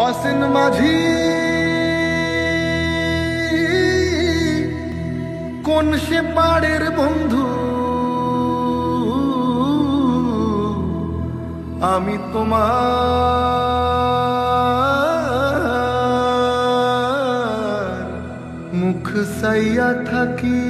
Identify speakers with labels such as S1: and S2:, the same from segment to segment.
S1: অসীন মাঝি কোন সে পাড়ের বন্ধু, আমি তোমার মুখ সাইয়া থাকি।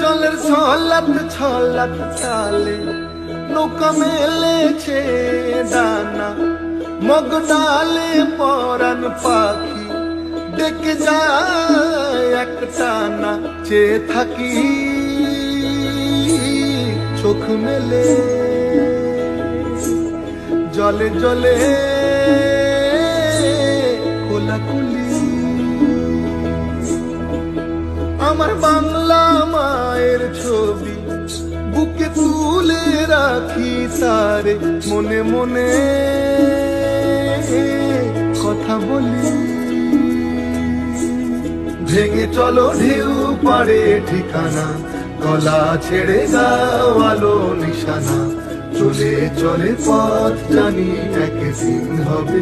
S1: জলের ছলাত ছলাত তালে নৌকা মেলেছে দানা, মগ ডালে পরাণ পাখি ডেকে যায় একটানা। চেয়ে থাকি চোখ মেলে জলে জলে কোলাকুলি। আমার বাংলা মায়ের ছবি বুকে তুলে রাখি তারে, মনে মনে কথা বলি। ভেঙে চলো ঢেউ পাড়ে ঠিকানা, গলা ছেড়ে যাও আলো নিশানা। চলে চলে পথ জানি একদিন হবে